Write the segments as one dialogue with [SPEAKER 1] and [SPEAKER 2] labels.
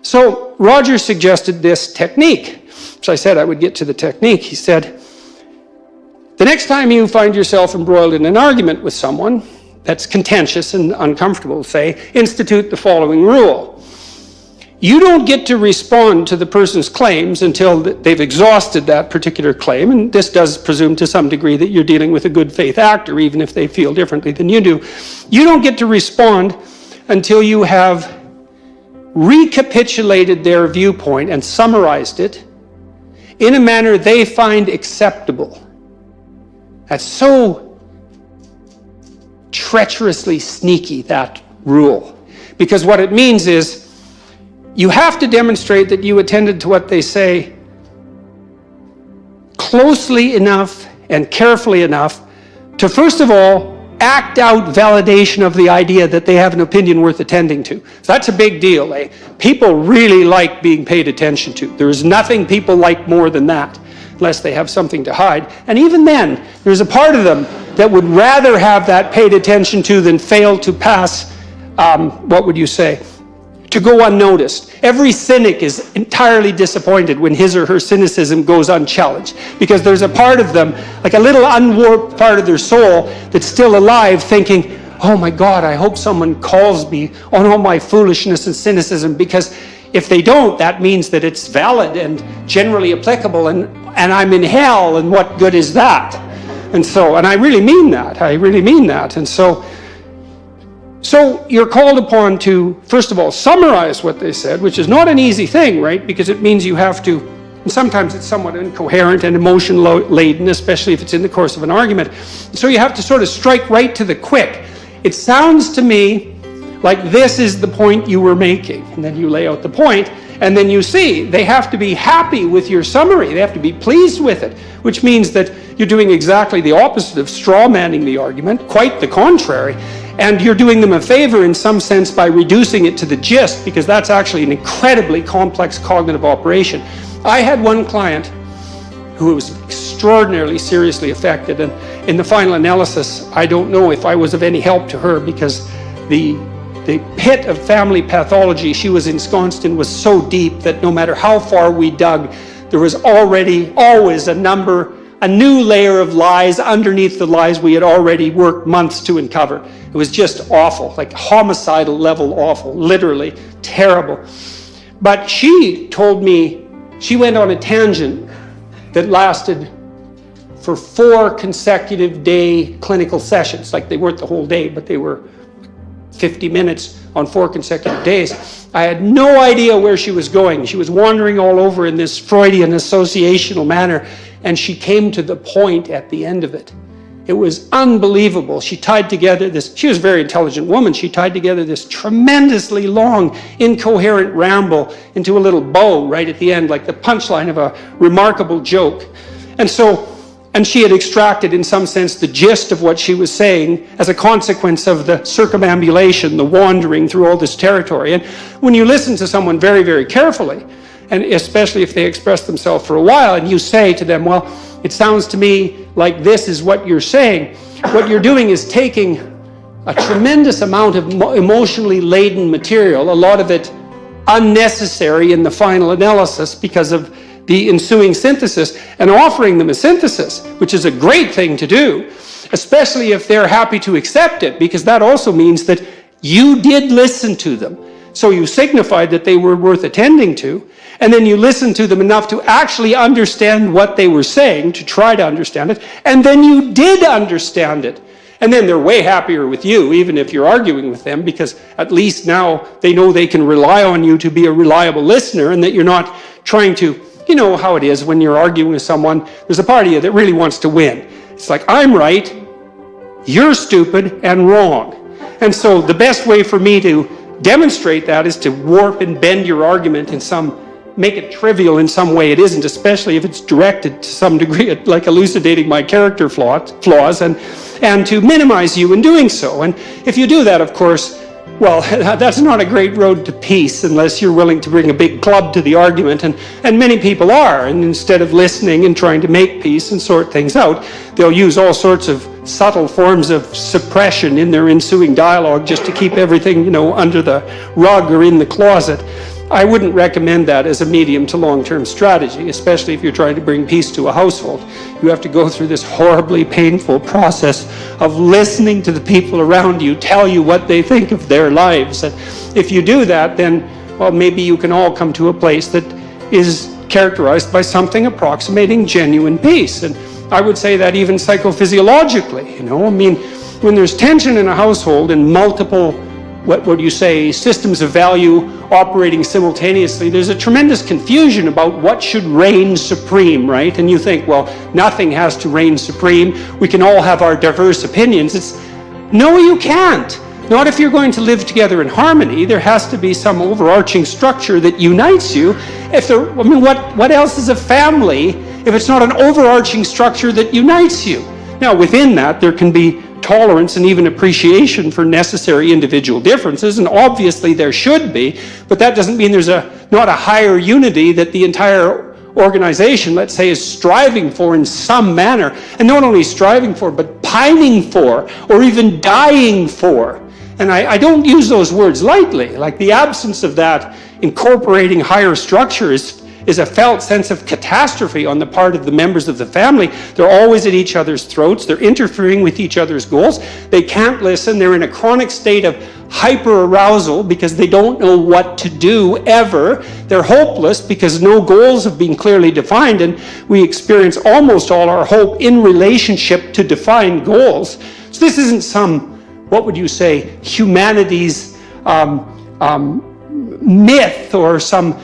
[SPEAKER 1] So Roger suggested this technique. So I said I would get to the technique. He said, the next time you find yourself embroiled in an argument with someone that's contentious and uncomfortable, say, institute the following rule. You don't get to respond to the person's claims until they've exhausted that particular claim, and this does presume to some degree that you're dealing with a good faith actor, even if they feel differently than you do. You don't get to respond until you have recapitulated their viewpoint and summarized it in a manner they find acceptable. That's so treacherously sneaky, that rule, because what it means is you have to demonstrate that you attended to what they say closely enough and carefully enough to, first of all, act out validation of the idea that they have an opinion worth attending to. So that's a big deal. Eh? People really like being paid attention to. There's nothing people like more than that, unless they have something to hide. And even then, there's a part of them that would rather have that paid attention to than fail to pass, what would you say, to go unnoticed. Every cynic is entirely disappointed when his or her cynicism goes unchallenged, because there's a part of them, like a little unwarped part of their soul, that's still alive, thinking, oh my God, I hope someone calls me on all my foolishness and cynicism, because if they don't, that means that it's valid and generally applicable, and I'm in hell, and what good is that? And so, and I really mean that, and so you're called upon to, first of all, summarize what they said, which is not an easy thing, right? Because it means you have to, and sometimes it's somewhat incoherent and emotion-laden, especially if it's in the course of an argument. So you have to sort of strike right to the quick. It sounds to me like this is the point you were making. And then you lay out the point, and then you see they have to be happy with your summary. They have to be pleased with it, which means that you're doing exactly the opposite of straw-manning the argument, quite the contrary. And you're doing them a favor in some sense by reducing it to the gist, because that's actually an incredibly complex cognitive operation. I had one client who was extraordinarily seriously affected, and in the final analysis, I don't know if I was of any help to her, because the pit of family pathology she was ensconced in was so deep that no matter how far we dug, there was always a new layer of lies underneath the lies we had already worked months to uncover. It was just awful, like homicidal level awful, literally terrible. But she told me she went on a tangent that lasted for 4 consecutive day clinical sessions. Like, they weren't the whole day, but they were 50 minutes on 4 consecutive days. I had no idea where she was going. She was wandering all over in this Freudian associational manner, and she came to the point at the end of it. It was unbelievable. She tied together this, she was a very intelligent woman, she tied together this tremendously long, incoherent ramble into a little bow right at the end, like the punchline of a remarkable joke. And she had extracted, in some sense, the gist of what she was saying as a consequence of the circumambulation, the wandering through all this territory. And when you listen to someone very, very carefully, and especially if they express themselves for a while, and you say to them, well, it sounds to me like this is what you're saying, what you're doing is taking a tremendous amount of emotionally laden material, a lot of it unnecessary in the final analysis because of the ensuing synthesis, and offering them a synthesis, which is a great thing to do, especially if they're happy to accept it, because that also means that you did listen to them. So you signified that they were worth attending to, and then you listened to them enough to actually understand what they were saying, to try to understand it, and then you did understand it. And then they're way happier with you, even if you're arguing with them, because at least now they know they can rely on you to be a reliable listener, and that you're not trying to, you know how it is when you're arguing with someone, there's a part of you that really wants to win. It's like, I'm right, you're stupid and wrong. And so the best way for me to demonstrate that is to warp and bend your argument in make it trivial in some way it isn't, especially if it's directed to some degree at like elucidating my character flaws and to minimize you in doing so. And if you do that, of course, well, that's not a great road to peace unless you're willing to bring a big club to the argument, and many people are, and instead of listening and trying to make peace and sort things out, they'll use all sorts of subtle forms of suppression in their ensuing dialogue just to keep everything, under the rug or in the closet. I wouldn't recommend that as a medium to long-term strategy, especially if you're trying to bring peace to a household. You have to go through this horribly painful process of listening to the people around you tell you what they think of their lives. And if you do that, then, well, maybe you can all come to a place that is characterized by something approximating genuine peace. And I would say that even psychophysiologically, you know, I mean, when there's tension in a household and multiple, what would you say, systems of value operating simultaneously, there's a tremendous confusion about what should reign supreme, right? And you think, well, nothing has to reign supreme. We can all have our diverse opinions. No, you can't. Not if you're going to live together in harmony. There has to be some overarching structure that unites you. What else is a family if it's not an overarching structure that unites you? Now, within that, there can be tolerance and even appreciation for necessary individual differences, and obviously there should be, but that doesn't mean there's not a higher unity that the entire organization, let's say, is striving for in some manner, and not only striving for, but pining for, or even dying for. And I don't use those words lightly. Like, the absence of that incorporating higher structure is a felt sense of catastrophe on the part of the members of the family. They're always at each other's throats. They're interfering with each other's goals. They can't listen. They're in a chronic state of hyper-arousal because they don't know what to do ever. They're hopeless because no goals have been clearly defined, and we experience almost all our hope in relationship to defined goals. So this isn't some, what would you say, humanity's myth or some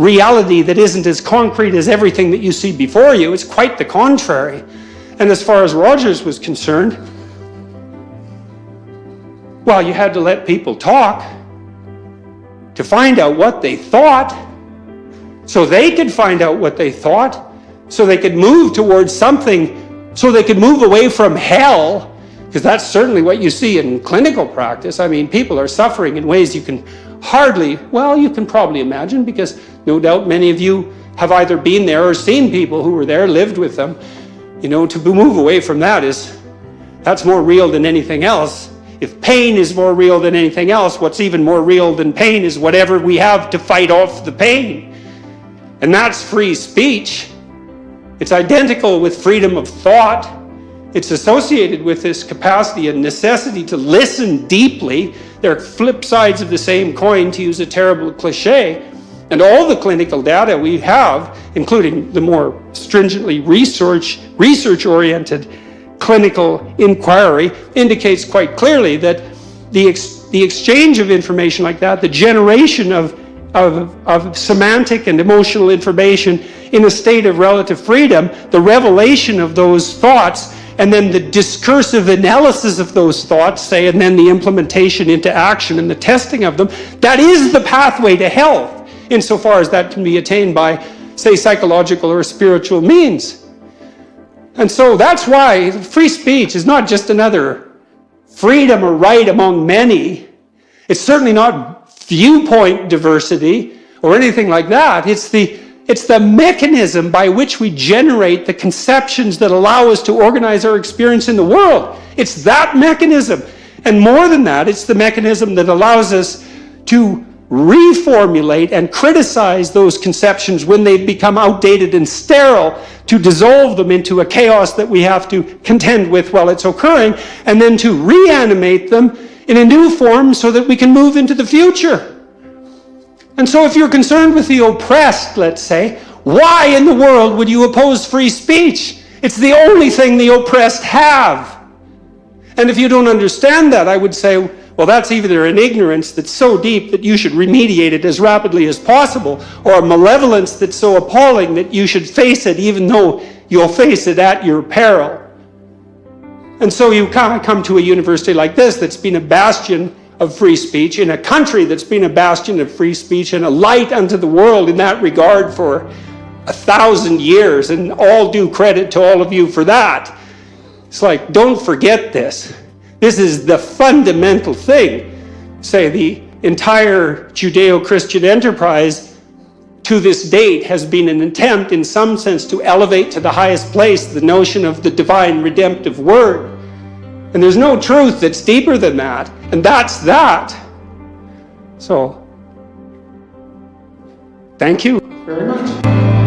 [SPEAKER 1] reality that isn't as concrete as everything that you see before you. It's quite the contrary. And as far as Rogers was concerned, well, you had to let people talk to find out what they thought, so they could find out what they thought, so they could move towards something, so they could move away from hell, because that's certainly what you see in clinical practice. I mean, people are suffering in ways you can you can probably imagine, because no doubt many of you have either been there or seen people who were there, lived with them. You know, to move away from that's more real than anything else. If pain is more real than anything else, what's even more real than pain is whatever we have to fight off the pain. And that's free speech. It's identical with freedom of thought. It's associated with this capacity and necessity to listen deeply. They're flip sides of the same coin, to use a terrible cliche. And all the clinical data we have, including the more stringently research-oriented clinical inquiry, indicates quite clearly that the exchange of information like that, the generation of semantic and emotional information in a state of relative freedom, the revelation of those thoughts, and then the discursive analysis of those thoughts, say, and then the implementation into action and the testing of them, that is the pathway to health, insofar as that can be attained by, say, psychological or spiritual means. And so that's why free speech is not just another freedom or right among many. It's certainly not viewpoint diversity or anything like that. It's the mechanism by which we generate the conceptions that allow us to organize our experience in the world. It's that mechanism. And more than that, it's the mechanism that allows us to reformulate and criticize those conceptions when they've become outdated and sterile, to dissolve them into a chaos that we have to contend with while it's occurring, and then to reanimate them in a new form so that we can move into the future. And so if you're concerned with the oppressed, let's say, why in the world would you oppose free speech? It's the only thing the oppressed have. And if you don't understand that, I would say, well, that's either an ignorance that's so deep that you should remediate it as rapidly as possible, or a malevolence that's so appalling that you should face it even though you'll face it at your peril. And so you kind of come to a university like this that's been a bastion of free speech, in a country that's been a bastion of free speech and a light unto the world in that regard for 1,000 years, and all due credit to all of you for that. It's like, don't forget this. This is the fundamental thing. Say, the entire Judeo-Christian enterprise to this date has been an attempt in some sense to elevate to the highest place the notion of the divine redemptive word. And there's no truth that's deeper than that. And that's that. So, Thank you very much.